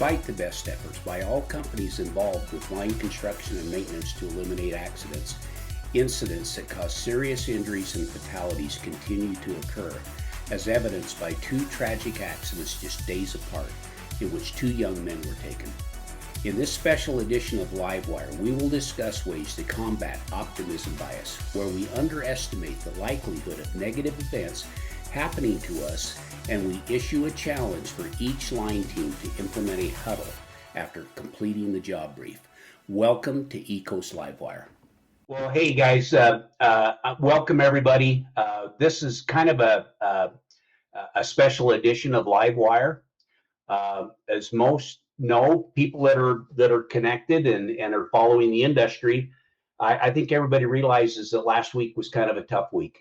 Despite the best efforts by all companies involved with line construction and maintenance to eliminate accidents, incidents that cause serious injuries and fatalities continue to occur, as evidenced by 2 tragic accidents just days apart, in which 2 young men were taken. In this special edition of Livewire, we will discuss ways to combat optimism bias, where we underestimate the likelihood of negative events happening to us, and we issue a challenge for each line team to implement a huddle after completing the job brief. Welcome to ECOS Livewire. Well, hey guys, welcome everybody. This is kind of a special edition of Livewire. As most know, people that are connected and are following the industry, I think everybody realizes that last week was kind of a tough week.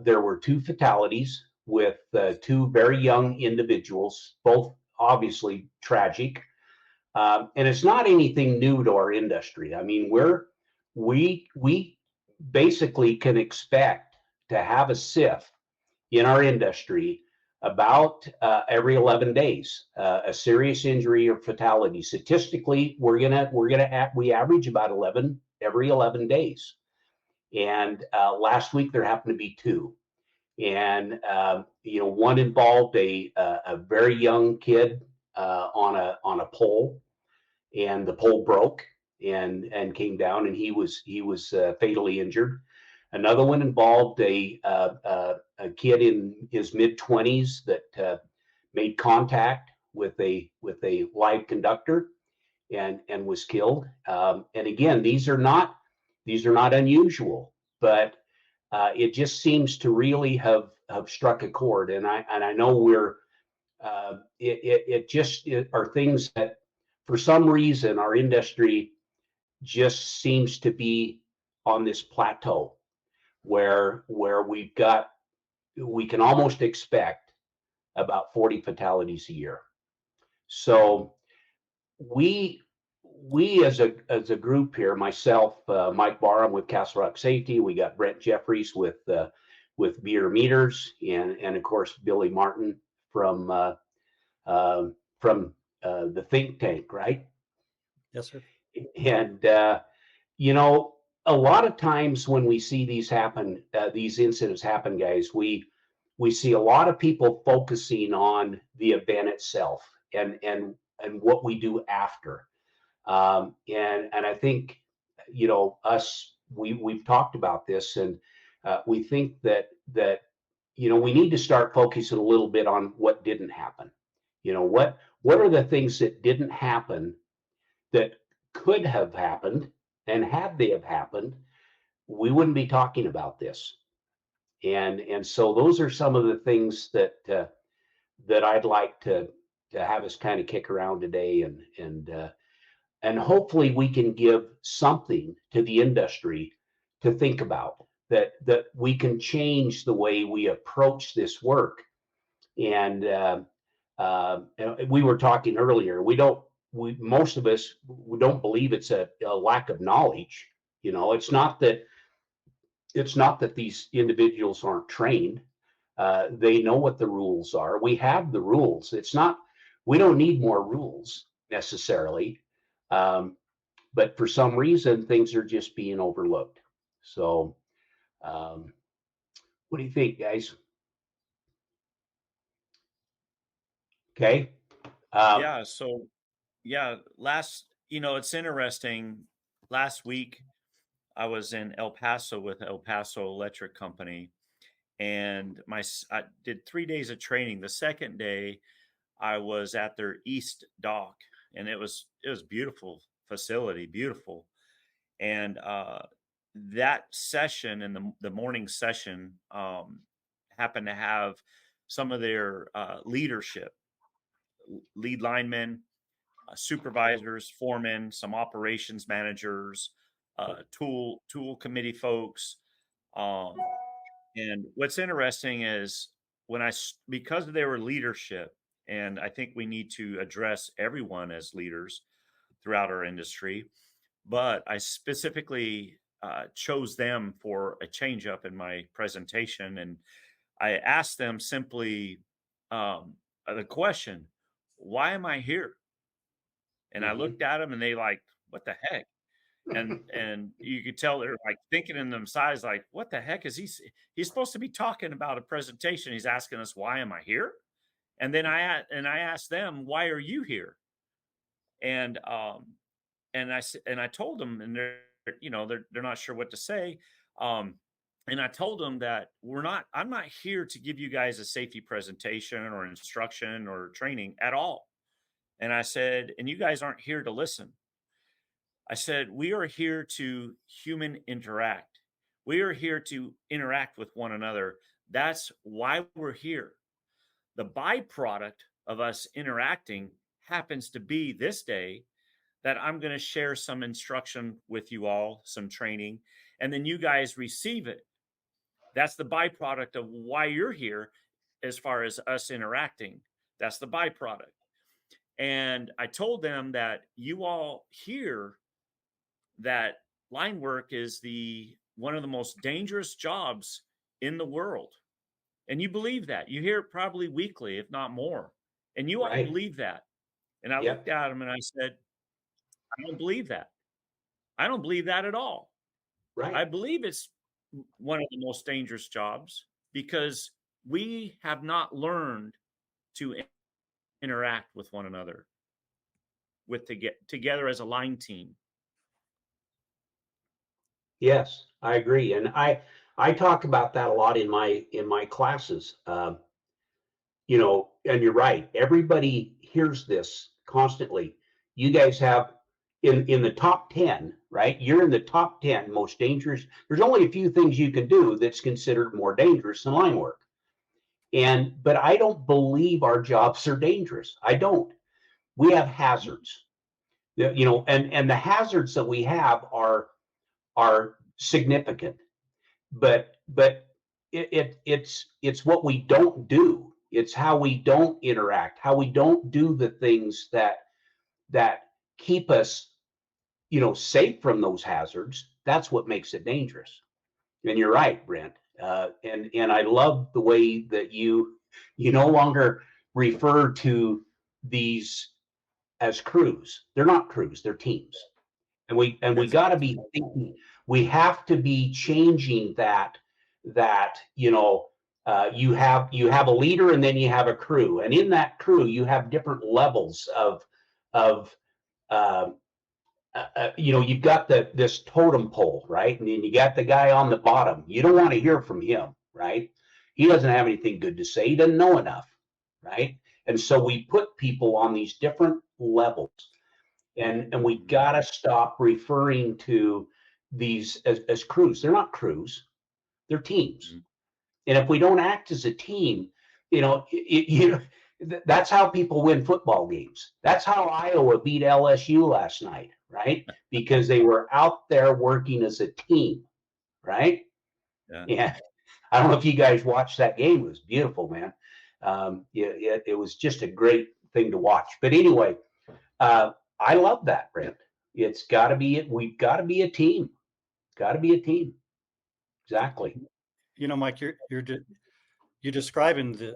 There were 2 fatalities with 2 very young individuals, both obviously tragic. And it's not anything new to our industry. I mean, we basically can expect to have a SIF in our industry about every 11 days, a serious injury or fatality. Statistically, we average about 11 every 11 days. And last week there happened to be 2, and one involved a very young kid on a pole, and the pole broke and came down, and he was fatally injured. Another one involved a kid in his mid-20s that made contact with a live conductor and was killed. And again, these are not unusual, but it just seems to really have struck a chord. And I know it are things that for some reason our industry just seems to be on this plateau where we can almost expect about 40 fatalities a year. So we as a group here, myself, Mike Bahr, I'm with Castle Rock Safety. We got Brent Jeffries with Bierer Meters, and of course Billy Martin from the Think Tank, right? Yes, sir. And a lot of times when we see these happen, these incidents happen, guys, we see a lot of people focusing on the event itself and what we do after. And I think, we've talked about this, and we think that we need to start focusing a little bit on what didn't happen. What are the things that didn't happen that could have happened, and had they have happened, we wouldn't be talking about this. And so those are some of the things that I'd like to have us kind of kick around today, and hopefully we can give something to the industry to think about, that we can change the way we approach this work. And we were talking earlier, most of us, we don't believe it's a lack of knowledge. It's not that these individuals aren't trained. They know what the rules are. We have the rules. We don't need more rules necessarily. But for some reason, things are just being overlooked. So, what do you think, guys? Okay. It's interesting. Last week, I was in El Paso with El Paso Electric Company, and I did 3 days of training. The second day, I was at their East Dock, and it was beautiful facility, beautiful. And that session, in the morning session, happened to have some of their leadership, lead linemen, supervisors, foremen, some operations managers, tool committee folks. And what's interesting is because of their leadership, and I think we need to address everyone as leaders throughout our industry, but I specifically chose them for a change up in my presentation. And I asked them simply the question, why am I here? And I Mhm. looked at them and they like, what the heck? And you could tell they're like thinking in themselves, like, what the heck is he's supposed to be talking about a presentation. He's asking us, why am I here? And then I asked them, why are you here? And and I told them, and they're not sure what to say. Um, and I told them that I'm not here to give you guys a safety presentation or instruction or training at all. And I said, and you guys aren't here to listen. I said, we are here to human interact. We are here to interact with one another. That's why we're here. The byproduct of us interacting happens to be this day that I'm going to share some instruction with you all, some training, and then you guys receive it. That's the byproduct of why you're here as far as us interacting. That's the byproduct. And I told them that you all hear that line work is the one of the most dangerous jobs in the world. And you believe that. You hear it probably weekly, if not more. And you all Right. believe that. And I Yep. looked at them and I said, I don't believe that. I don't believe that at all. Right. I believe it's one of the most dangerous jobs because we have not learned to interact with one another, with to get together as a line team. Yes, I agree. And I talk about that a lot in my classes. And you're right. Everybody hears this constantly. You guys have in the top 10, right? You're in the top 10 most dangerous. There's only a few things you can do that's considered more dangerous than line work. But I don't believe our jobs are dangerous. I don't. We have hazards. And the hazards that we have are significant, but it's what we don't do. It's how we don't interact, how we don't do the things that keep us, safe from those hazards. That's what makes it dangerous. And you're right, Brent. And I love the way that you no longer refer to these as crews. They're not crews, they're teams. And we got to be thinking, we have to be changing that you have a leader and then you have a crew, and in that crew you have different levels of um, you've got this totem pole, right? And then you got the guy on the bottom. You don't want to hear from him, right? He doesn't have anything good to say. He doesn't know enough, right? And so we put people on these different levels, and we gotta stop referring to these as crews. They're not crews, they're teams. And if we don't act as a team, that's how people win football games. That's how Iowa beat LSU last night, right? Because they were out there working as a team, right? Yeah. And I don't know if you guys watched that game. It was beautiful, man. It was just a great thing to watch. But anyway, I love that, Brent. We've got to be a team. Got to be a team. Exactly. Mike, you're describing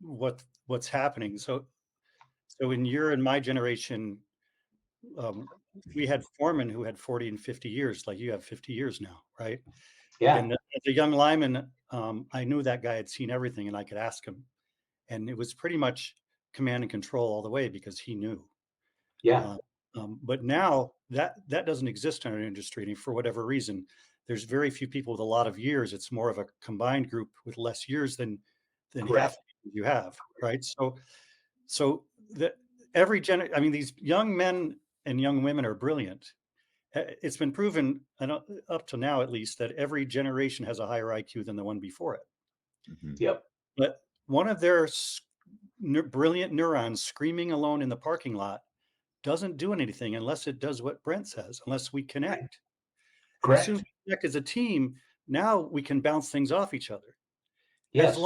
what's happening. So in your and my generation, we had foremen who had 40 and 50 years, like you have 50 years now, right? Yeah. And as a young lineman, I knew that guy had seen everything and I could ask him. And it was pretty much command and control all the way because he knew. Yeah. But now that doesn't exist in our industry. And for whatever reason, there's very few people with a lot of years. It's more of a combined group with less years than half you have, right? So that these young men and young women are brilliant. It's been proven, up to now at least, that every generation has a higher IQ than the one before it. Mm-hmm. Yep. But one of their brilliant neurons screaming alone in the parking lot doesn't do anything unless it does what Brent says, unless we connect. And as soon as we connect as a team, now we can bounce things off each other. Yes.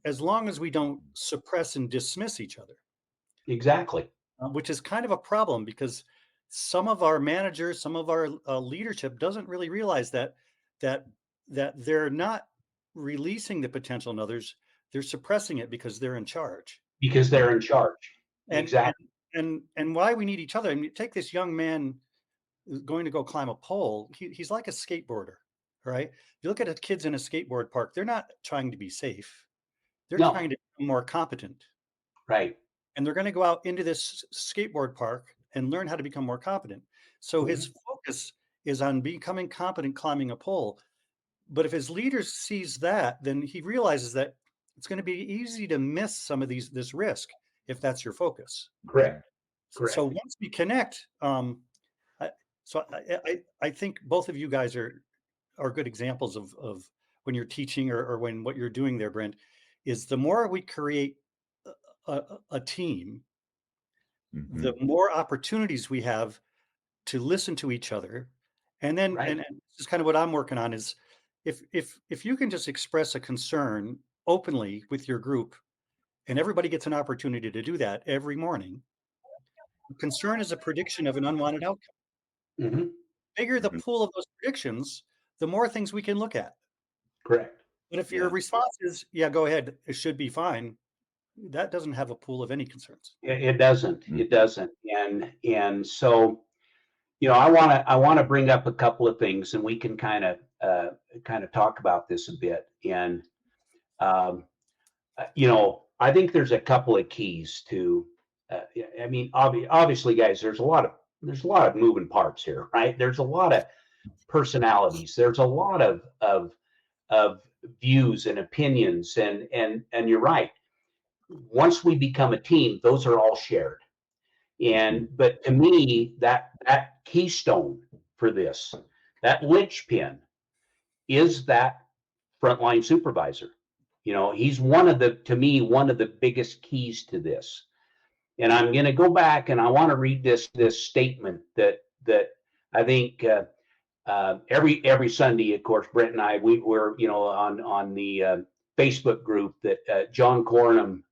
As long as we don't suppress and dismiss each other. Exactly. Which is kind of a problem because some of our managers, some of our leadership doesn't really realize that they're not releasing the potential in others. They're suppressing it because they're in charge. Because they're in charge. And, Exactly. and why we need each other. I mean, take this young man who's going to go climb a pole. He's like a skateboarder, right? If you look at the kids in a skateboard park, they're not trying to be safe. They're No. trying to become more competent. Right. And they're going to go out into this skateboard park and learn how to become more competent. So his focus is on becoming competent climbing a pole. But if his leader sees that, then he realizes that it's going to be easy to miss some of this risk if that's your focus. Correct. Correct. So once we connect, I think both of you guys are good examples of when you're teaching or when what you're doing there, Brent, is the more we create a team, the more opportunities we have to listen to each other. And then, and this is kind of what I'm working on is if you can just express a concern openly with your group, and everybody gets an opportunity to do that every morning. Concern is a prediction of an unwanted outcome. Mm-hmm. Bigger the pool of those predictions, the more things we can look at. Correct. But if your response is, yeah, go ahead, it should be fine, that doesn't have a pool of any concerns. It doesn't. It doesn't. And so, I want to bring up a couple of things, and we can kind of talk about this a bit. And I think there's a couple of keys to. I mean, obviously, guys, there's a lot of moving parts here, right? There's a lot of personalities. There's a lot of views and opinions, and you're right. Once we become a team, those are all shared. But to me, that keystone for this, that linchpin, is that frontline supervisor. He's one of the biggest keys to this. And I'm going to go back and I want to read this statement that I think every Sunday, of course, Brent and I we're on the Facebook group that John Coram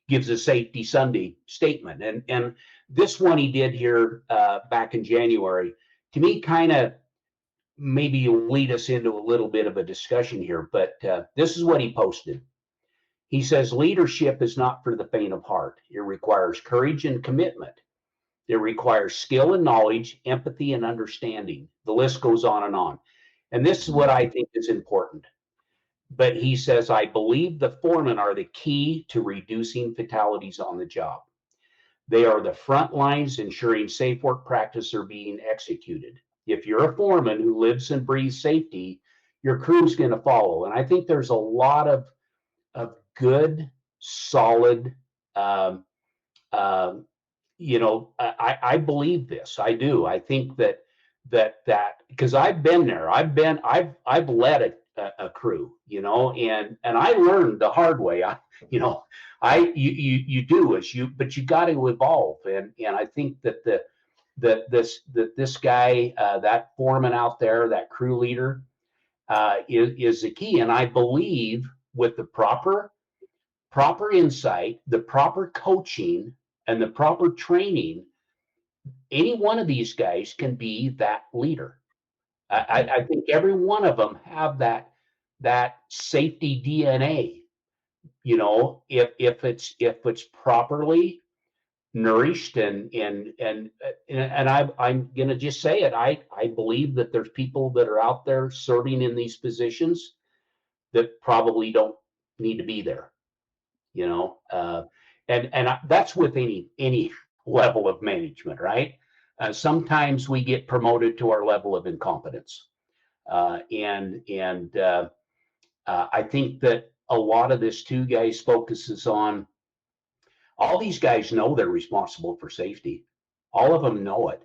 gives a Safety Sunday statement, and this one he did here back in January, to me, kind of maybe lead us into a little bit of a discussion here, but this is what he posted. He says, leadership is not for the faint of heart. It requires courage and commitment. It requires skill and knowledge, empathy and understanding. The list goes on and on. And this is what I think is important. But he says, I believe the foremen are the key to reducing fatalities on the job. They are the front lines ensuring safe work practices are being executed. If you're a foreman who lives and breathes safety, your crew's going to follow. And I think there's a lot of good, solid, I believe this. I do. I think that because I've been there. I've led a crew, and I learned the hard way. You do but you got to evolve, and I think that this guy, that foreman out there, that crew leader, is the key. And I believe with the proper insight, the proper coaching, and the proper training, any one of these guys can be that leader. I think every one of them have that safety DNA. If it's properly nourished and I'm gonna just say it. I believe that there's people that are out there serving in these positions that probably don't need to be there. That's with any level of management, right? Sometimes we get promoted to our level of incompetence, I think that a lot of this too, guys, focuses on all these guys know they're responsible for safety. All of them know it,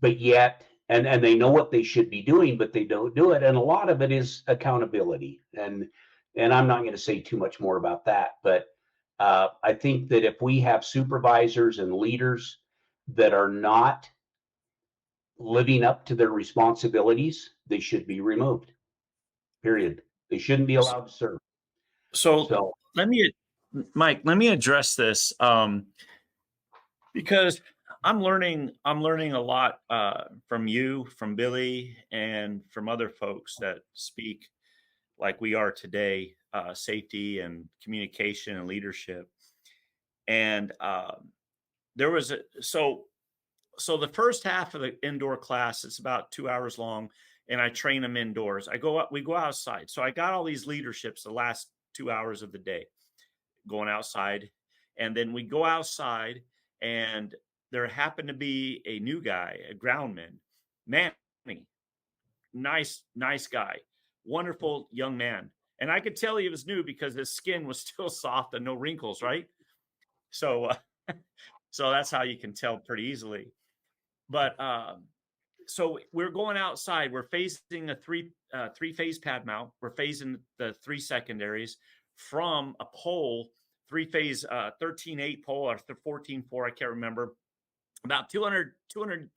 but yet, and they know what they should be doing, but they don't do it. And a lot of it is accountability. And I'm not going to say too much more about that, but I think that if we have supervisors and leaders that are not living up to their responsibilities, they should be removed. Period. They shouldn't be allowed to serve. So Mike, let me address this because I'm learning a lot from you, from Billy, and from other folks that speak like we are today, safety and communication and leadership. And there was so the first half of the indoor class, it's about 2 hours long, and I train them indoors. We go outside. So I got all these leaderships the last 2 hours of the day going outside. And then we go outside, and there happened to be a new guy, a groundman, Manny, nice guy, wonderful young man. And I could tell he was new because his skin was still soft and no wrinkles, right? So, so that's how you can tell pretty easily. But so we're going outside. We're phasing a three-phase pad mount. We're phasing the 3 secondaries from a pole, 3-phase 13.8 pole or 14.4, I can't remember, about 200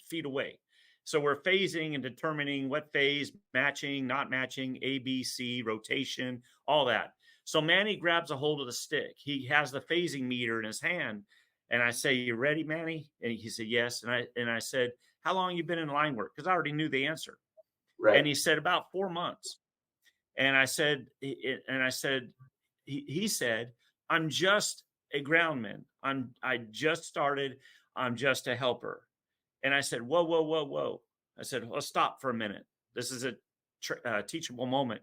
feet away. So we're phasing and determining what phase, matching, not matching, A, B, C, rotation, all that. So Manny grabs a hold of the stick. He has the phasing meter in his hand. And I say, "You ready, Manny?" And he said, "Yes." And I said, "How long you been in line work?" Because I already knew the answer. Right. And he said, "About 4 months." And I said, he said, "I'm just a groundman. I just started. I'm just a helper." And I said, whoa. I said, "Let's stop for a minute. This is a teachable moment."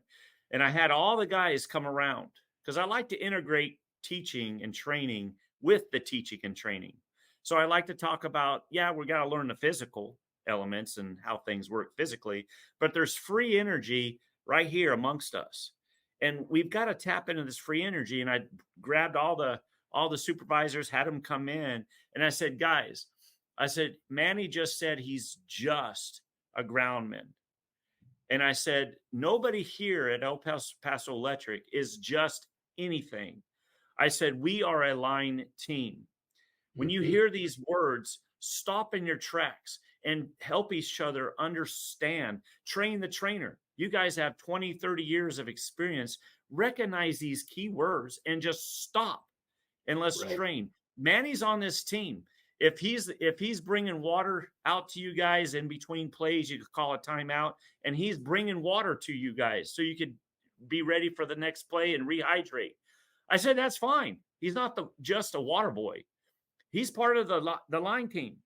And I had all the guys come around because I like to integrate teaching and training with the teaching and training. So I like to talk about, yeah, we got to learn the physical elements and how things work physically, but there's free energy right here amongst us. And we've got to tap into this free energy. And I grabbed all the supervisors, had them come in, and I said, "Guys," I said, "Manny just said he's just a groundman." And I said, "Nobody here at El Paso Electric is just anything." I said, "We are a line team." When you hear these words, stop in your tracks and help each other understand. Train the trainer. You guys have 20, 30 years of experience. Recognize these key words and just stop and let's train. Manny's on this team. If he's bringing water out to you guys in between plays, you could call a timeout, and he's bringing water to you guys so you could be ready for the next play and rehydrate. I said, "That's fine. He's not just a water boy. He's part of the line team."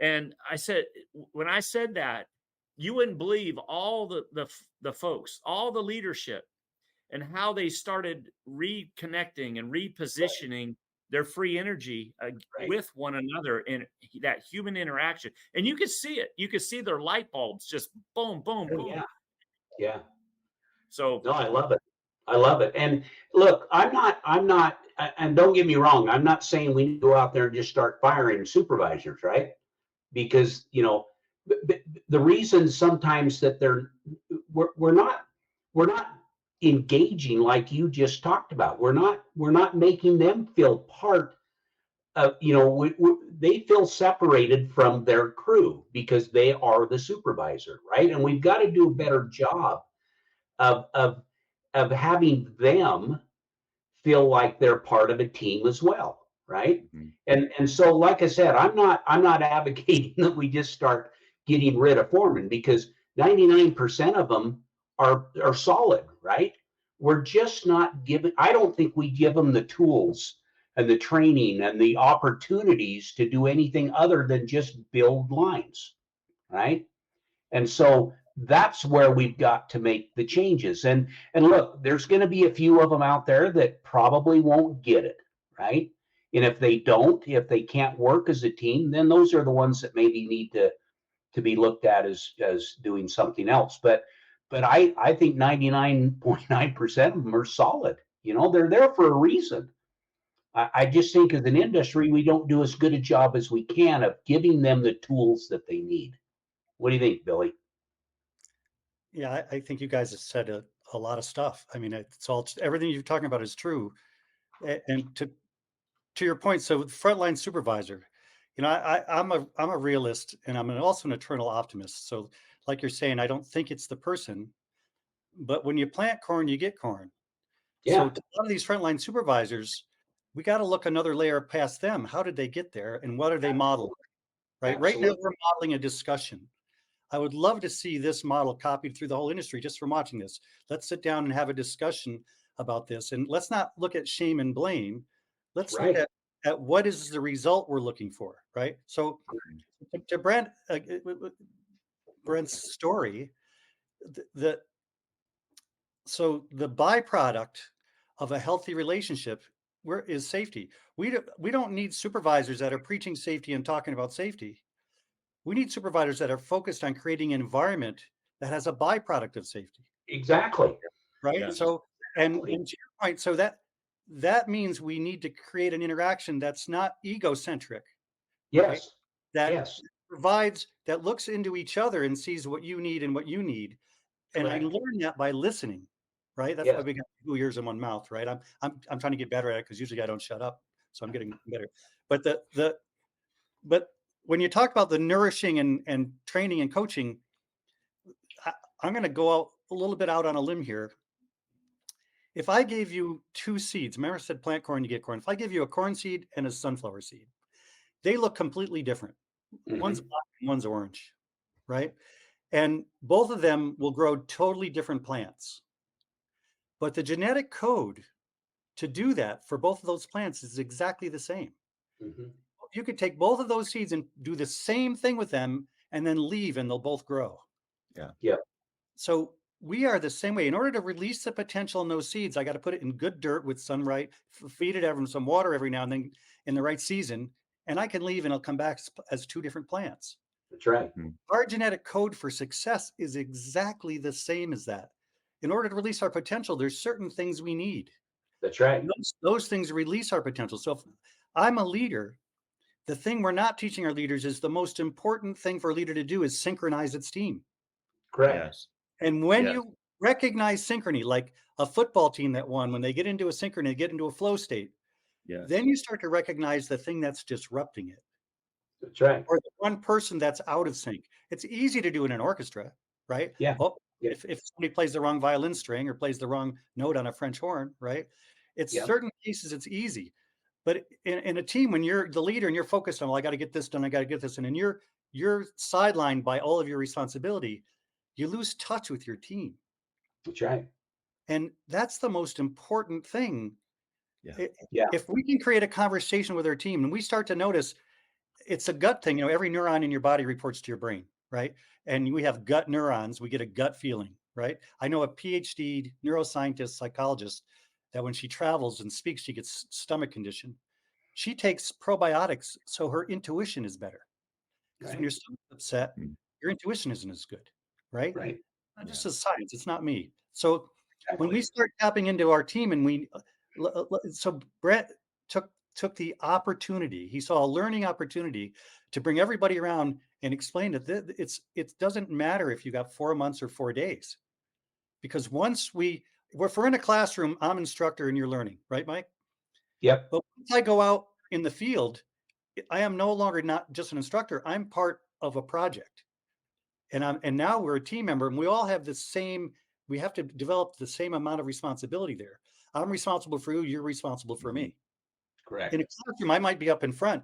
And I said, when I said that, you wouldn't believe all the folks, all the leadership, and how they started reconnecting and repositioning their free energy with one another in that human interaction. And you could see it. You could see their light bulbs just boom, boom, boom. Yeah. So no, I love it. And look, I'm not, and don't get me wrong, I'm not saying we need to go out there and just start firing supervisors, right? Because, the reason sometimes that we're not engaging like you just talked about. We're not making them feel part of, they feel separated from their crew because they are the supervisor, right? And we've got to do a better job of having them feel like they're part of a team as well, right? And so, like I said, I'm not advocating that we just start getting rid of foremen, because 99% of them are solid, right? We're just not giving. I don't think we give them the tools and the training and the opportunities to do anything other than just build lines, right? And so that's where we've got to make the changes. And look, there's going to be a few of them out there that probably won't get it, right? And if they can't work as a team, then those are the ones that maybe need to be looked at as doing something else. But I think 99.9% of them are solid. They're there for a reason. I just think as an industry, we don't do as good a job as we can of giving them the tools that they need. What do you think, Billy? Yeah, I think you guys have said a lot of stuff. I mean, everything you're talking about is true. And to your point, so frontline supervisor, I'm a realist, and I'm also an eternal optimist. So like you're saying, I don't think it's the person, but when you plant corn, you get corn. Yeah. So to a lot of these frontline supervisors, we got to look another layer past them. How did they get there, and what are they modeling? Right. Absolutely. Right now, we're modeling a discussion. I would love to see this model copied through the whole industry just from watching this. Let's sit down and have a discussion about this. And let's not look at shame and blame. Let's look Right. at what is the result we're looking for, right? So to Brent's story, so the byproduct of a healthy relationship is safety. We don't need supervisors that are preaching safety and talking about safety. We need supervisors that are focused on creating an environment that has a byproduct of safety. Exactly. Right. Yes. So, and to your point, so that means we need to create an interaction that's not egocentric. Yes. Right? That yes. provides, that looks into each other and sees what you need and what you need. And I learned that by listening. Right. That's why we got 2 ears and 1 mouth. Right. I'm trying to get better at it because usually I don't shut up. So I'm getting better. But but when you talk about the nourishing and training and coaching, I'm going to go out a little bit out on a limb here. If I gave you 2 seeds, remember I said plant corn, you get corn. If I give you a corn seed and a sunflower seed, they look completely different. One's black and one's orange, right? And both of them will grow totally different plants. But the genetic code to do that for both of those plants is exactly the same. You could take both of those seeds and do the same thing with them and then leave and they'll both grow. Yeah. So we are the same way. In order to release the potential in those seeds, I got to put it in good dirt with sunlight, feed it some water every now and then in the right season, and I can leave and it'll come back as 2 different plants. That's right. Our genetic code for success is exactly the same as that. In order to release our potential, there's certain things we need. That's right. Those things release our potential. So if I'm a leader, the thing we're not teaching our leaders is the most important thing for a leader to do is synchronize its team. Correct. Yes. And when you recognize synchrony, like a football team that won, when they get into a synchrony, they get into a flow state, then you start to recognize the thing that's disrupting it. That's right. Or the one person that's out of sync. It's easy to do in an orchestra, right? Yeah. Oh, if somebody plays the wrong violin string or plays the wrong note on a French horn, right? It's certain cases it's easy. But in a team, when you're the leader and you're focused on, well, I got to get this done, I got to get this done, and you're sidelined by all of your responsibility, you lose touch with your team. That's right. And that's the most important thing. Yeah. If we can create a conversation with our team and we start to notice, it's a gut thing. Every neuron in your body reports to your brain, right? And we have gut neurons. We get a gut feeling, right? I know a PhD neuroscientist, psychologist, that when she travels and speaks, she gets stomach condition. She takes probiotics so her intuition is better. Because when your stomach's upset, your intuition isn't as good, right? Right. Not just as science, it's not me. So when we start tapping into our team and so Brett took the opportunity, he saw a learning opportunity to bring everybody around and explain that it doesn't matter if you got 4 months or 4 days. Because if we're in a classroom, I'm instructor and you're learning, right, Mike? Yep. But once I go out in the field, I am no longer not just an instructor, I'm part of a project. And now we're a team member and we all have we have to develop the same amount of responsibility there. I'm responsible for you, you're responsible for me. Correct. In a classroom, I might be up in front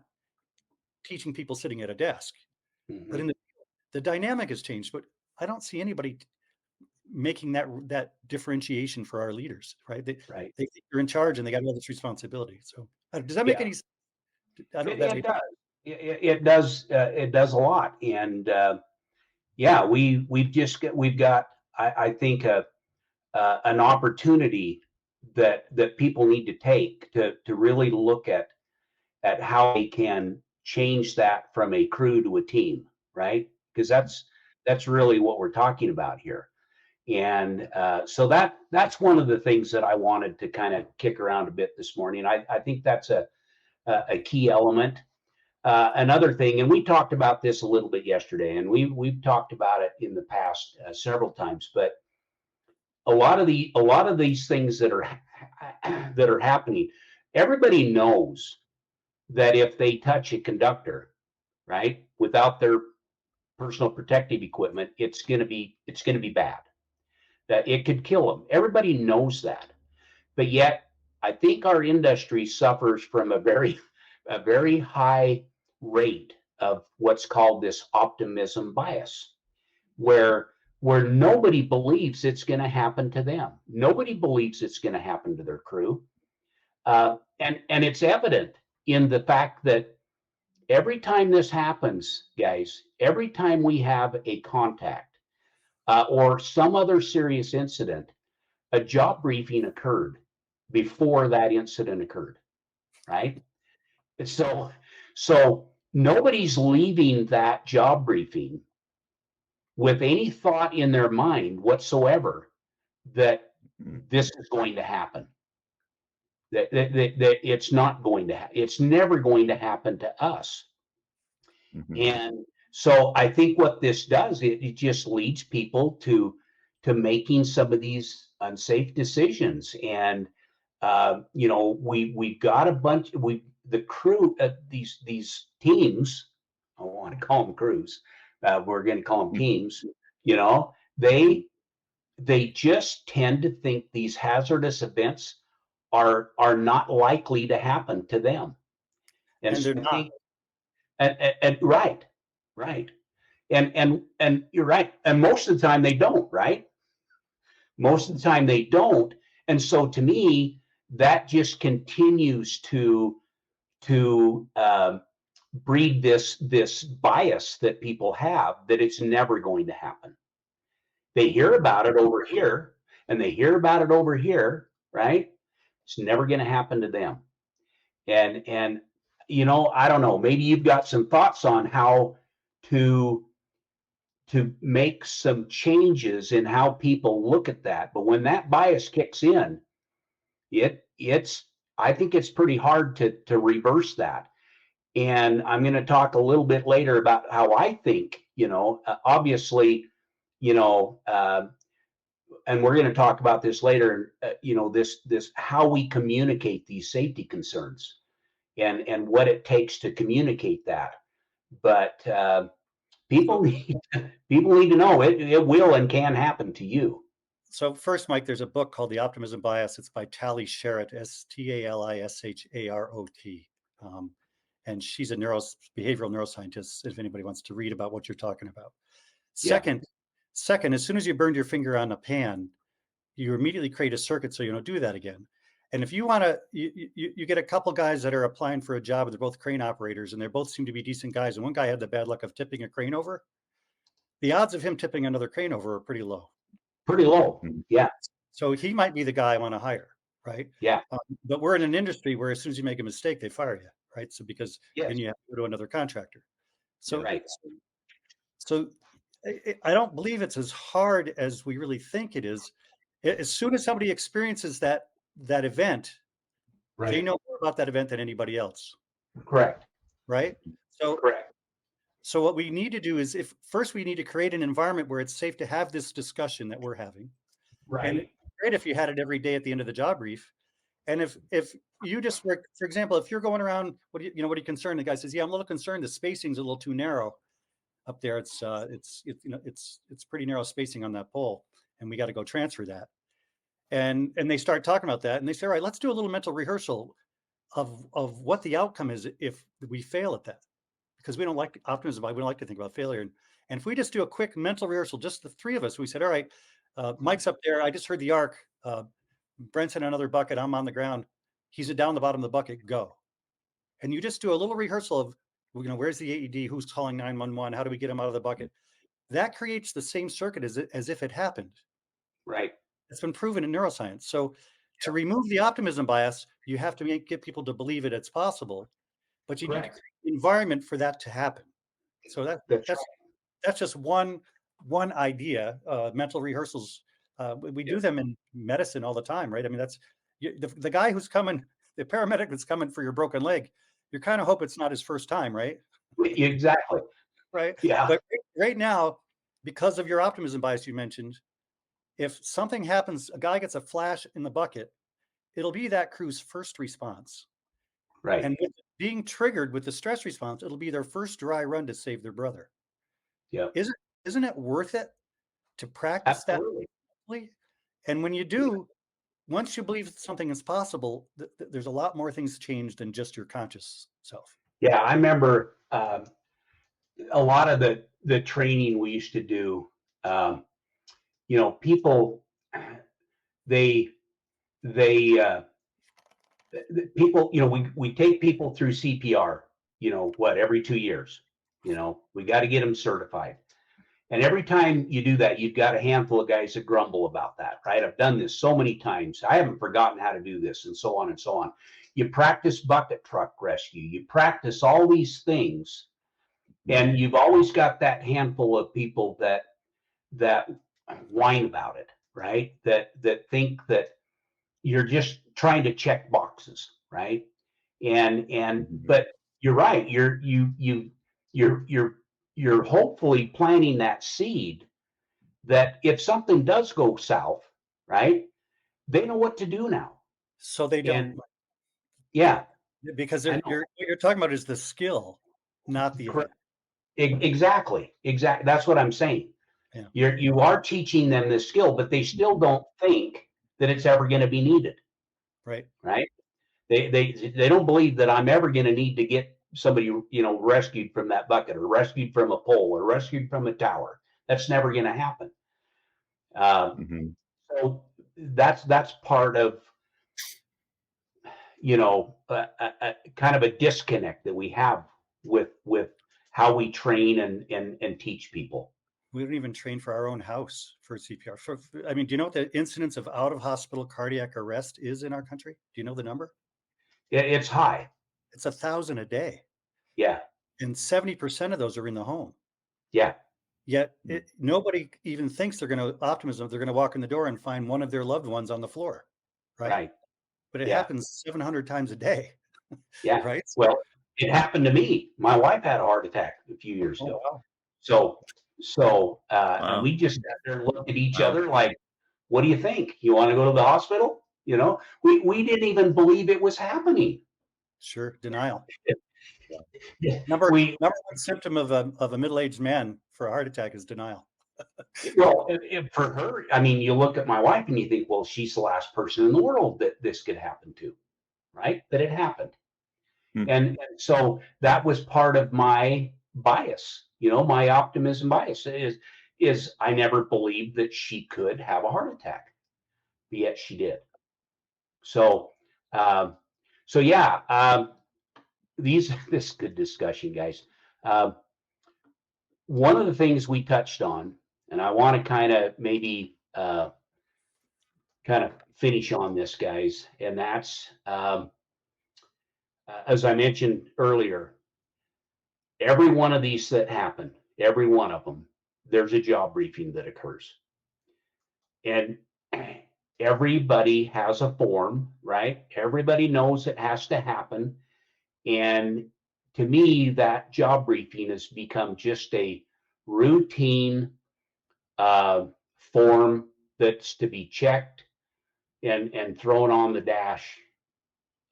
teaching people sitting at a desk. But in the dynamic has changed, but I don't see anybody making that differentiation for our leaders, right? They think they're in charge and they got all this responsibility. So does that make any sense? It does. It does. It does a lot. And we've got I think an opportunity that people need to take to really look at how they can change that from a crew to a team, right? Because that's really what we're talking about here. And so that's one of the things that I wanted to kind of kick around a bit this morning. I think that's a key element. Another thing, and we talked about this a little bit yesterday, and we've talked about it in the past several times, but a lot of these things that are happening, everybody knows that if they touch a conductor, right, without their personal protective equipment, it's going to be bad. That it could kill them. Everybody knows that, but yet I think our industry suffers from a very high rate of what's called this optimism bias, where nobody believes it's going to happen to them. Nobody believes it's going to happen to their crew. And it's evident in the fact that every time this happens, guys, every time we have a contact or some other serious incident, a job briefing occurred before that incident occurred, right? So nobody's leaving that job briefing with any thought in their mind whatsoever that this is going to happen. That it's not going to happen. It's never going to happen to us. And so I think what this does, it just leads people to making some of these unsafe decisions. And you know, we've got a bunch. The crew, these teams. I don't want to call them crews. We're going to call them teams. You know, they just tend to think these hazardous events are not likely to happen to them, and they're not. And right, and you're right. And most of the time they don't, right? Most of the time they don't. And so to me, that just continues to breed this bias that people have that it's never going to happen. They hear about it over here and they hear about it over here, right? It's never going to happen to them. And you know, I don't know, maybe you've got some thoughts on how to make some changes in how people look at that. But when that bias kicks in, I think it's pretty hard to reverse that. And I'm going to talk a little bit later about how I think, you know, obviously, you know, and we're going to talk about this later, you know, this how we communicate these safety concerns and what it takes to communicate that. But people need to know it will and can happen to you. So first, Mike, there's a book called The Optimism Bias. It's by Tali Sharot, Stalisharot. And she's a behavioral neuroscientist, if anybody wants to read about what you're talking about. Second, as soon as you burned your finger on a pan, you immediately create a circuit so you don't do that again. And if you want to, you get a couple guys that are applying for a job, they're both crane operators, and they both seem to be decent guys. And one guy had the bad luck of tipping a crane over. The odds of him tipping another crane over are pretty low. Pretty low, yeah. So he might be the guy I want to hire, right? Yeah. But we're in an industry where as soon as you make a mistake, they fire you, right? So because then you have to go to another contractor. So, right. So I don't believe it's as hard as we really think it is. As soon as somebody experiences that event, right, they know more about that event than anybody else. Correct. Right. So correct. So what we need to do is first we need to create an environment where it's safe to have this discussion that we're having. Right. And it's great if you had it every day at the end of the job brief. And if you just work, for example, if you're going around, what are you concerned? The guy says, yeah, I'm a little concerned. The spacing's a little too narrow up there. It's pretty narrow spacing on that pole, and we got to go transfer that. And they start talking about that, and they say, all right, let's do a little mental rehearsal of what the outcome is if we fail at that, because we don't like optimism. We don't like to think about failure. And if we just do a quick mental rehearsal, just the three of us, we said, all right, Mike's up there. I just heard the arc. Brent's in another bucket. I'm on the ground. He's down the bottom of the bucket. Go. And you just do a little rehearsal of, where's the AED? Who's calling 911? How do we get him out of the bucket? That creates the same circuit as if it happened. Right. It's been proven in neuroscience. So to remove the optimism bias, you have to get people to believe it's possible, but you need to create an environment for that to happen. So that's just one idea. Mental rehearsals, we do them in medicine all the time, right? I mean, that's the guy who's coming, the paramedic that's coming for your broken leg. You kind of hope it's not his first time, right? Exactly. Right. Yeah. But right now, because of your optimism bias you mentioned, if something happens, a guy gets a flash in the bucket, it'll be that crew's first response. Right. And with being triggered with the stress response, it'll be their first dry run to save their brother. Yeah. Isn't it worth it to practice Absolutely. that? And when you do, once you believe something is possible, there's a lot more things change than just your conscious self. Yeah, I remember a lot of the training we used to do um, people, they, they, people, we take people through CPR, every 2 years, we got to get them certified. And every time you do that, you've got a handful of guys that grumble about that, right? I've done this so many times. I haven't forgotten how to do this, and so on and so on. You practice bucket truck rescue. You practice all these things, and you've always got that handful of people that whine about it, right? That think that you're just trying to check boxes, right? But you're right. You're hopefully planting that seed that if something does go south, right, they know what to do now. So they don't. And yeah, because I know. what you're talking about is the skill, not the event. Exactly. That's what I'm saying. Yeah. You are teaching them this skill, but they still don't think that it's ever going to be needed. Right. Right. They don't believe that I'm ever going to need to get somebody, rescued from that bucket, or rescued from a pole, or rescued from a tower. That's never going to happen. So that's part of, kind of a disconnect that we have with how we train and teach people. We don't even train for our own house for CPR. I mean, do you know what the incidence of out-of-hospital cardiac arrest is in our country? Do you know the number? It's high. It's 1,000 a day. Yeah. And 70% of those are in the home. Yeah. Yet nobody even thinks they're going to walk in the door and find one of their loved ones on the floor. Right. But it happens 700 times a day. Yeah. Right. Well, it happened to me. My wife had a heart attack a few years ago. Wow. So, Wow. and we just sat there and looked at each other like, what do you think? You want to go to the hospital? We didn't even believe it was happening. Sure. Denial. Number one symptom of a middle-aged man for a heart attack is denial. Well, for her, I mean, you look at my wife and you think, well, she's the last person in the world that this could happen to, right? But it happened. And so that was part of my bias, my optimism bias is I never believed that she could have a heart attack, but yet she did. So, yeah, this is good discussion, guys. One of the things we touched on, and I want to kind of maybe kind of finish on this, guys, and that's as I mentioned earlier, every one of these that happen, every one of them, there's a job briefing that occurs. And everybody has a form, right? Everybody knows it has to happen. And to me, that job briefing has become just a routine form that's to be checked and thrown on the dash,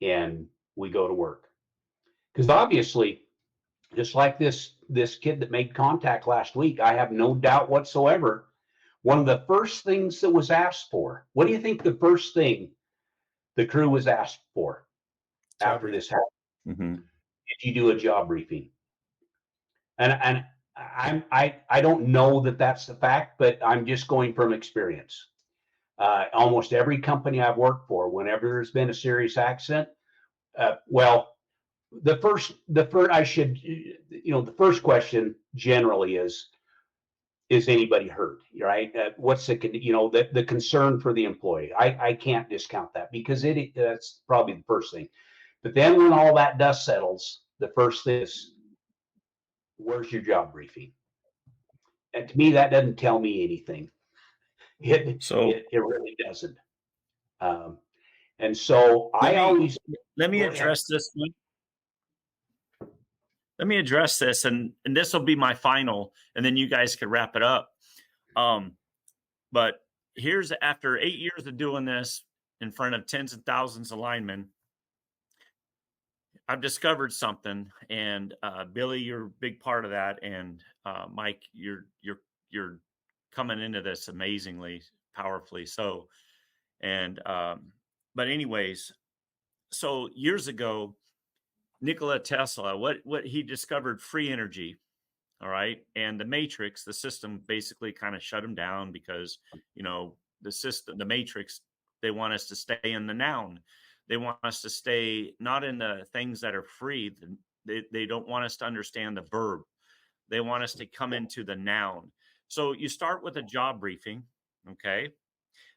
and we go to work. Because obviously, just like this kid that made contact last week, I have no doubt whatsoever, one of the first things that was asked for, what do you think the first thing the crew was asked for after this happened? Did you do a job briefing? And I don't know that that's the fact, but I'm just going from experience. Almost every company I've worked for, whenever there's been a serious accident, the first question generally is anybody hurt, right? What's the concern for the employee? I can't discount that because that's probably the first thing. But then when all that dust settles, the first thing is, where's your job briefing? And to me, that doesn't tell me anything. It really doesn't. And so let me address this one. Let me address this, and this will be my final, and then you guys can wrap it up. But here's, after 8 years of doing this in front of tens of thousands of linemen, I've discovered something, and Billy, you're a big part of that, and Mike, you're coming into this amazingly powerfully. So, and but anyways, so years ago, Nikola Tesla, what he discovered, free energy. All right. And the matrix, the system basically kind of shut them down because, the system, the matrix, they want us to stay in the noun. They want us to stay not in the things that are free. They don't want us to understand the verb. They want us to come into the noun. So you start with a job briefing. Okay.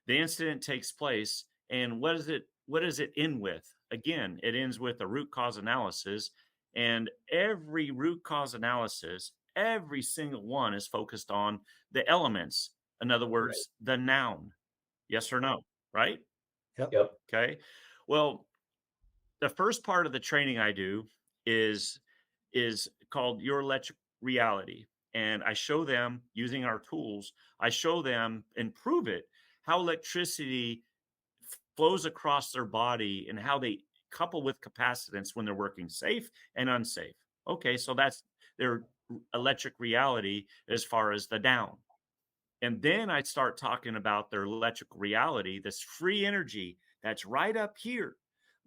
The incident takes place. And what does it end with? Again, it ends with a root cause analysis. And every root cause analysis, every single one is focused on the elements. In other words, the noun. Yes or no, right? Yep. Okay. Well, the first part of the training I do is called Your Electric Reality. And I show them using our tools, I show them and prove it how electricity flows across their body and how they couple with capacitance when they're working safe and unsafe. Okay, so that's their electric reality as far as the down. And then I start talking about their electric reality, this free energy that's right up here,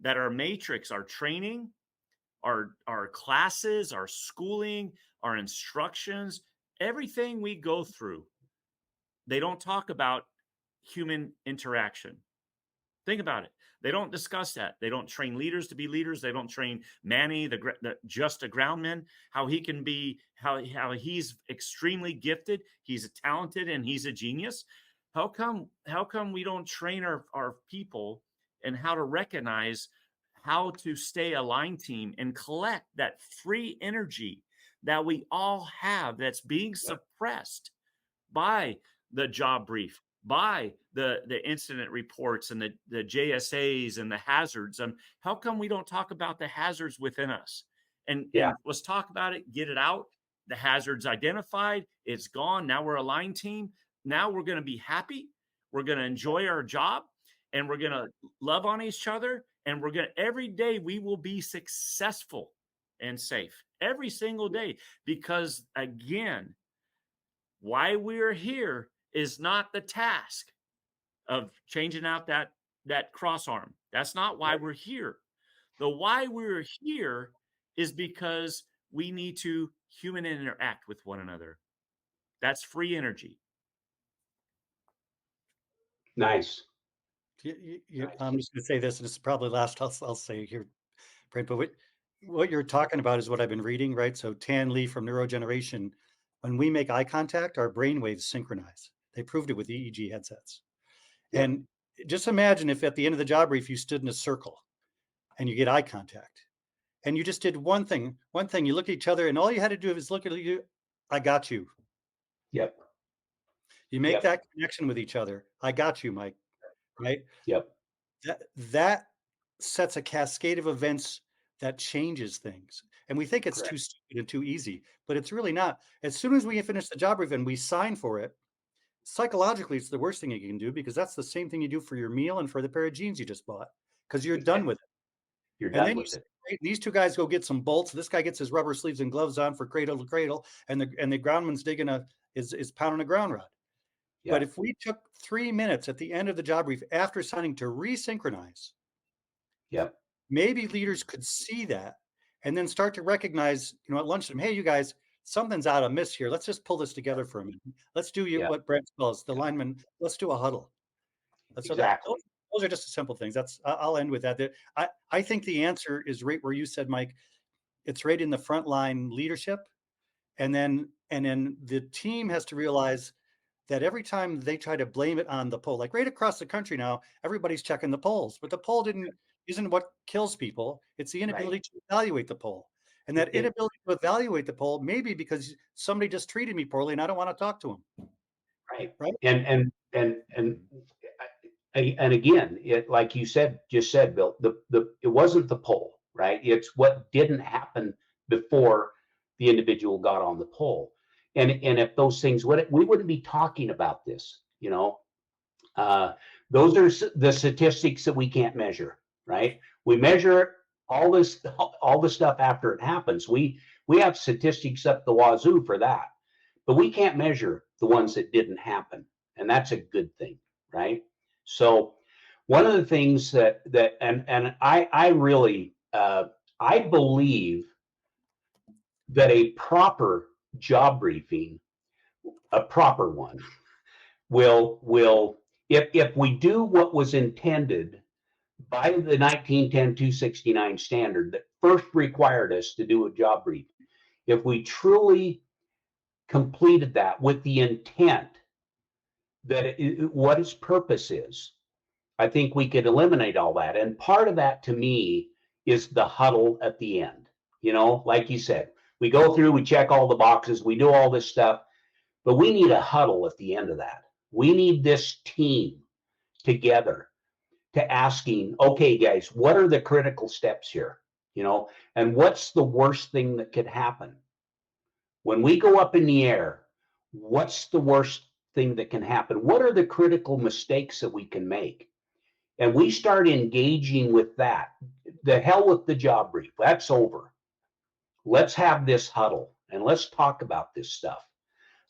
that our matrix, our training, our classes, our schooling, our instructions, everything we go through, they don't talk about human interaction. Think about it. They don't discuss that. They don't train leaders to be leaders. They don't train Manny, just a groundman, how he can be, how he's extremely gifted. He's talented and he's a genius. How come we don't train our people and how to recognize how to stay a line team and collect that free energy that we all have that's being suppressed by the job brief, by the incident reports and the JSAs and the hazards. How come we don't talk about the hazards within us? And let's talk about it, get it out. The hazards identified, it's gone. Now we're a line team. Now we're going to be happy. We're going to enjoy our job and we're going to love on each other. And every day we will be successful and safe every single day. Because again, why we're here is not the task of changing out that cross arm. That's not why we're here. The why we're here is because we need to human interact with one another. That's free energy. Nice. I'm just going to say this, and it's probably last I'll say here, Brent, but what you're talking about is what I've been reading, right? So Tan Lee from Neurogeneration, when we make eye contact, our brain waves synchronize. They proved it with EEG headsets. Yep. And just imagine if at the end of the job brief, you stood in a circle and you get eye contact and you just did one thing, you look at each other and all you had to do is look at you. I got you. Yep. You make that connection with each other. I got you, Mike. Right? Yep. That sets a cascade of events that changes things. And we think it's too stupid and too easy, but it's really not. As soon as we finish the job brief and we sign for it, psychologically, it's the worst thing you can do because that's the same thing you do for your meal and for the pair of jeans you just bought because you're done with it. You're done with it. These two guys go get some bolts. This guy gets his rubber sleeves and gloves on for cradle to cradle, and the groundman's is pounding a ground rod. Yeah. But if we took 3 minutes at the end of the job brief after signing to resynchronize, maybe leaders could see that and then start to recognize, at lunchtime, hey, you guys, something's out of miss here. Let's just pull this together for a minute. Let's do what Brent calls the lineman. Let's do a huddle. So exactly. Those are just the simple things. I'll end with that. I think the answer is right where you said, Mike. It's right in the frontline leadership, and then the team has to realize that every time they try to blame it on the poll, like right across the country now, everybody's checking the polls, but the poll isn't what kills people. It's the inability to evaluate the poll. And that inability to evaluate the poll, maybe because somebody just treated me poorly and I don't want to talk to them. Right. And again, like you just said, Bill, it wasn't the poll, right? It's what didn't happen before the individual got on the poll. And if those things we wouldn't be talking about this, those are the statistics that we can't measure, right? We measure all the stuff after it happens. We have statistics up the wazoo for that, but we can't measure the ones that didn't happen, and that's a good thing, right? So one of the things that I really I believe that a proper job briefing, a proper one, will if we do what was intended by the 1910-269 standard that first required us to do a job brief, if we truly completed that with the intent that what its purpose is, I think we could eliminate all that. And part of that to me is the huddle at the end. You know, like you said, we go through, we check all the boxes, we do all this stuff, but we need a huddle at the end of that. We need this team together to asking, okay, guys, what are the critical steps here? You know, and what's the worst thing that could happen? When we go up in the air, what's the worst thing that can happen? What are the critical mistakes that we can make? And we start engaging with that. The hell with the job brief. That's over. Let's have this huddle and let's talk about this stuff.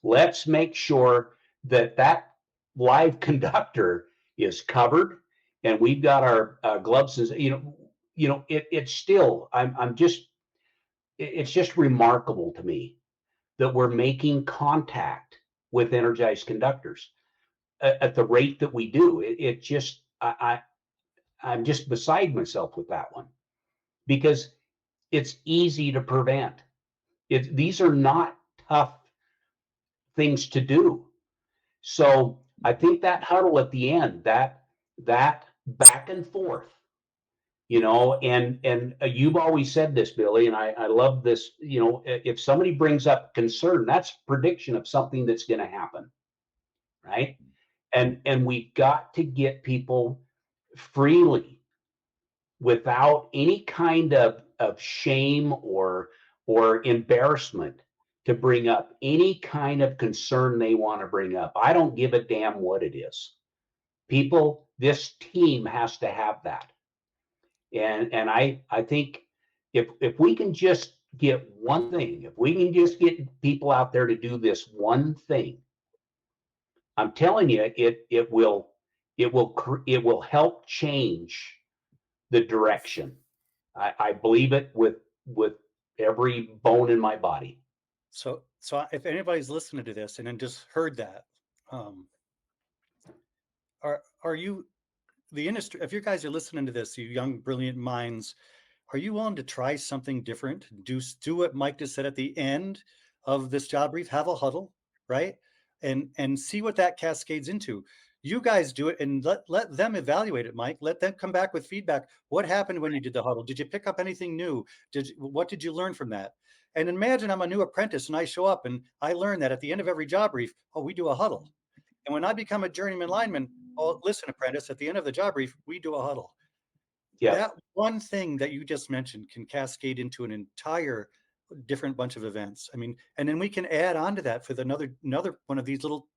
Let's make sure that that live conductor is covered and we've got our gloves. It's still, it's just remarkable to me that we're making contact with energized conductors at the rate that we do. I'm just beside myself with that one because it's easy to prevent. These are not tough things to do. So I think that huddle at the end, that back and forth, you know, and you've always said this, Billy, and I love this, you know, if somebody brings up concern, that's prediction of something that's going to happen, right? And we've got to get people freely without any kind of shame or embarrassment to bring up any kind of concern they want to bring up. I don't give a damn what it is. People, this team has to have that. And I think if we can just get one thing, if we can just get people out there to do this one thing, I'm telling you, it will help change the direction. I believe it with every bone in my body. So if anybody's listening to this and then just heard that, are you the industry? If you guys are listening to this, you young brilliant minds, are you willing to try something different? Do what Mike just said at the end of this job brief. Have a huddle, right? And see what that cascades into. You guys do it and let them evaluate it, Mike. Let them come back with feedback. What happened when you did the huddle? Did you pick up anything new? What did you learn from that? And imagine I'm a new apprentice and I show up and I learn that at the end of every job brief, we do a huddle. And when I become a journeyman lineman, listen, apprentice, at the end of the job brief, we do a huddle. Yeah. That one thing that you just mentioned can cascade into an entire different bunch of events. I mean, and then we can add on to that for another one of these little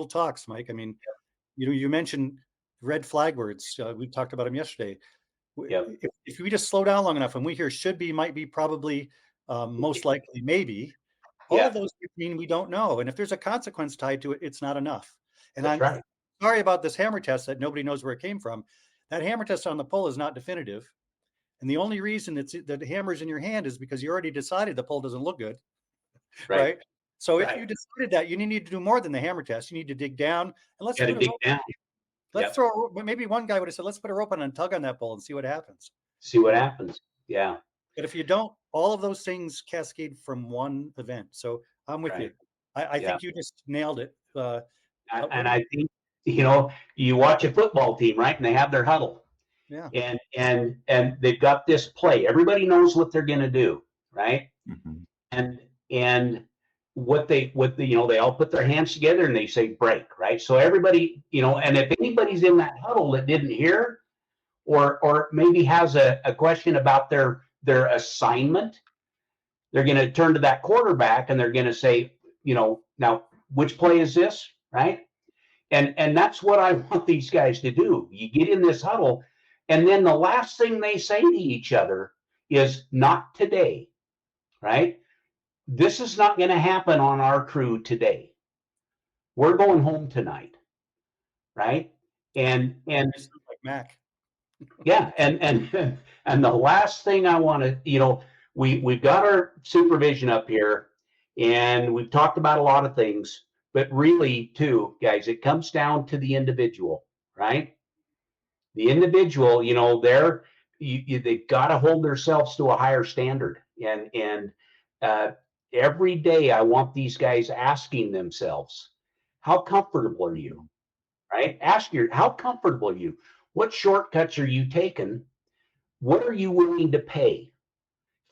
talks, Mike. I mean, you know, you mentioned red flag words. We talked about them yesterday. If we just slow down long enough and we hear should be, might be, probably, most likely, maybe, all of those mean we don't know. And if there's a consequence tied to it, it's not enough. And I'm sorry about this hammer test that nobody knows where it came from. That hammer test on the pole is not definitive. And the only reason that the hammer's in your hand is because you already decided the pole doesn't look good. Right? So if you decided that, you need to do more than the hammer test. You need to dig down and let's throw. Maybe one guy would have said, let's put a rope on and tug on that pole and see what happens. Yeah. But if you don't, all of those things cascade from one event. So I'm with you. I think you just nailed it. And I think, you know, you watch a football team, right? And they have their huddle. Yeah. And they've got this play. Everybody knows what they're going to do, right? Mm-hmm. And what they you know, they all put their hands together and they say break, right? So everybody, you know, and if anybody's in that huddle that didn't hear or maybe has a question about their assignment, they're going to turn to that quarterback and they're going to say, you know, now which play is this, right? And that's what I want these guys to do. You get in this huddle, and then the last thing they say to each other is not today, right? This is not going to happen on our crew today. We're going home tonight, right? And like Mac. Yeah, and the last thing I want to, you know, we've got our supervision up here, And we've talked about a lot of things, but really, too, guys, it comes down to the individual, right? The individual, they've got to hold themselves to a higher standard. And uh, every day, I want these guys asking themselves, how comfortable are you? Right? How comfortable are you? What shortcuts are you taking? What are you willing to pay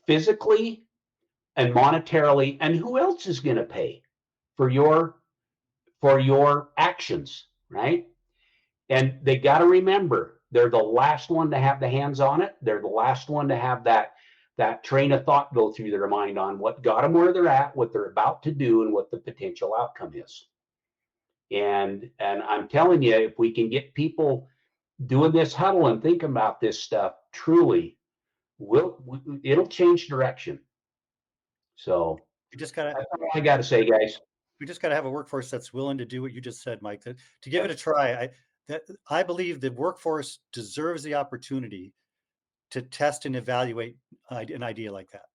physically and monetarily? And who else is going to pay for your actions, right? And they got to remember, they're the last one to have the hands on it. They're the last one to have that train of thought go through their mind on what got them where they're at, what they're about to do, and what the potential outcome is. And I'm telling you, if we can get people doing this huddle and thinking about this stuff, truly, it'll change direction. So You just gotta. that's all I got to say, guys. We just got to have a workforce that's willing to do what you just said, Mike. To give it a try. I believe the workforce deserves the opportunity to test and evaluate an idea like that.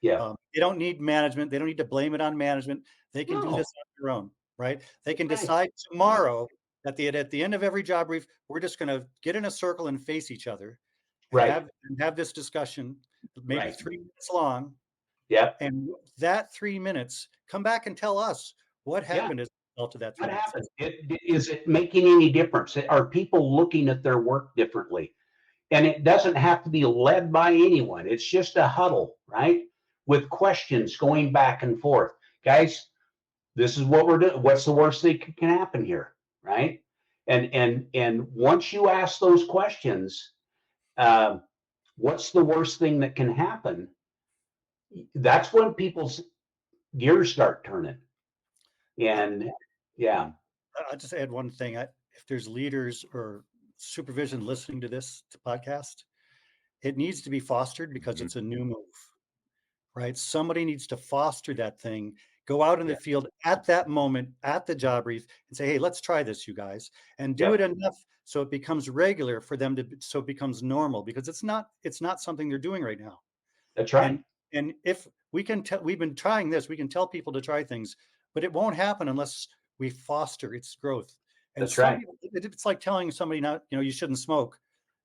Yeah. They don't need management. They don't need to blame it on management. They can do this on their own, right? They can decide tomorrow at the end of every job brief, we're just going to get in a circle and face each other, and have this discussion, maybe 3 minutes long. Yeah. And that 3 minutes, come back and tell us what happened as a result of that 3 What minutes. happened? Is it making any difference? Are people looking at their work differently? And it doesn't have to be led by anyone. It's just a huddle, right? With questions going back and forth. Guys, this is what we're doing. What's the worst thing that can happen here, right? And once you ask those questions, what's the worst thing that can happen? That's when people's gears start turning. And yeah. I'll just add one thing. If there's leaders or supervision listening to this podcast, it needs to be fostered because it's a new move, right? Somebody needs to foster that thing, go out in the field at that moment, at the job brief, and say, hey, let's try this, you guys, and do it enough so it becomes regular for them so it becomes normal, because it's not something they're doing right now. That's right. And if we can we've been trying this, we can tell people to try things, but it won't happen unless we foster its growth. And that's right. It's like telling somebody not, you shouldn't smoke.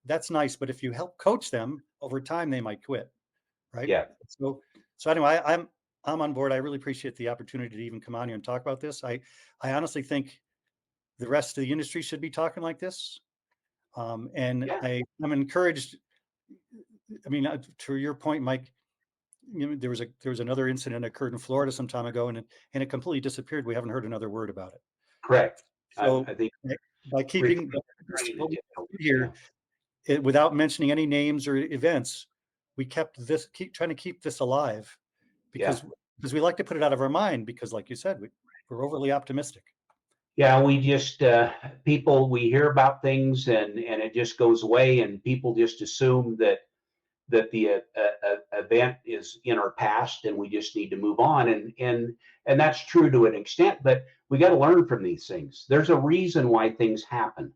That's nice, but if you help coach them over time, they might quit, right? Yeah. So anyway, I'm on board. I really appreciate the opportunity to even come on here and talk about this. I honestly think the rest of the industry should be talking like this. I'm encouraged. I mean, to your point, Mike, there was another incident that occurred in Florida some time ago, and it completely disappeared. We haven't heard another word about it. Correct. So I think by keeping here, without mentioning any names or events, we keep trying to keep this alive because we like to put it out of our mind because, like you said, we're overly optimistic. Yeah, we just we hear about things and it just goes away, and people just assume that the event is in our past and we just need to move on, and that's true to an extent, but we got to learn from these things. There's a reason why things happen,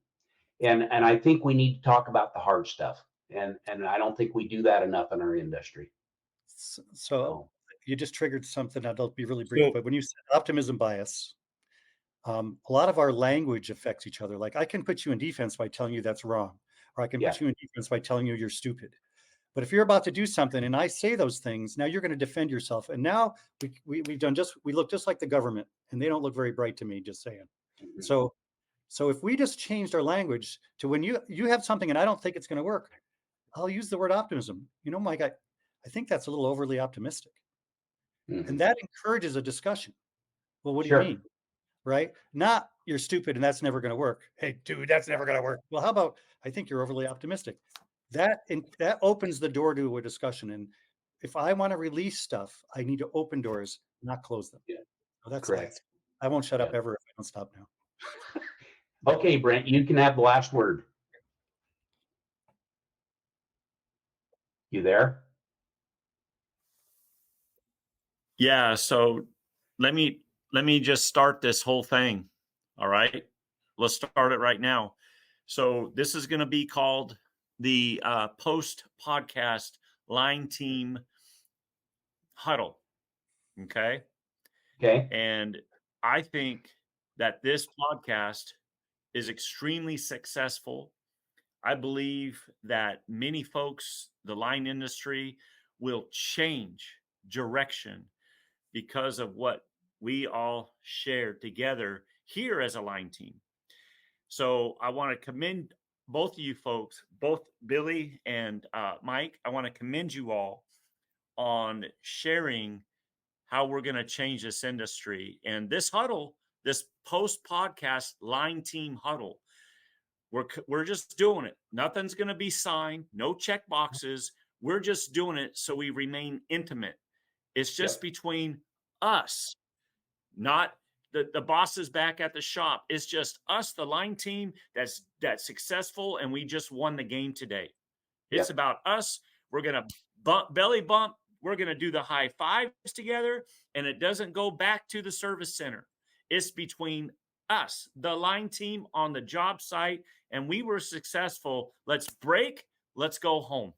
and I think we need to talk about the hard stuff, and I don't think we do that enough in our industry. So you just triggered something. I'll be really brief, but when you said optimism bias, a lot of our language affects each other. Like I can put you in defense by telling you that's wrong, or I can put you in defense by telling you you're stupid. But if you're about to do something and I say those things, now you're going to defend yourself. And now we look just like the government, and they don't look very bright to me, just saying. Mm-hmm. So if we just changed our language to when you have something and I don't think it's going to work, I'll use the word optimism. Mike, I think that's a little overly optimistic. Mm-hmm. And that encourages a discussion. Well, what do you mean? Right? Not you're stupid and that's never going to work. Hey, dude, that's never going to work. Well, how about I think you're overly optimistic? That opens the door to a discussion. And if I want to release stuff, I need to open doors, not close them. Yeah, so that's correct. I won't shut up ever if I don't stop now. Okay, Brent, you can have the last word. You there? Yeah. So let me just start this whole thing. All right. Let's start it right now. So this is going to be called the post-podcast line team huddle. Okay. Okay. And I think that this podcast is extremely successful. I believe that many folks, the line industry, will change direction because of what we all shared together here as a line team. So I want to commend both of you folks, both Billy and Mike. I want to commend you all on sharing how we're going to change this industry. And this huddle, this post podcast line team huddle, we're just doing it. Nothing's going to be signed, no check boxes. We're just doing it so we remain intimate. It's just between us, not the bosses back at the shop. It's just us, the line team that's successful, and we just won the game today. It's about us. We're going to belly bump. We're going to do the high fives together, and it doesn't go back to the service center. It's between us, the line team on the job site, and we were successful. Let's break. Let's go home.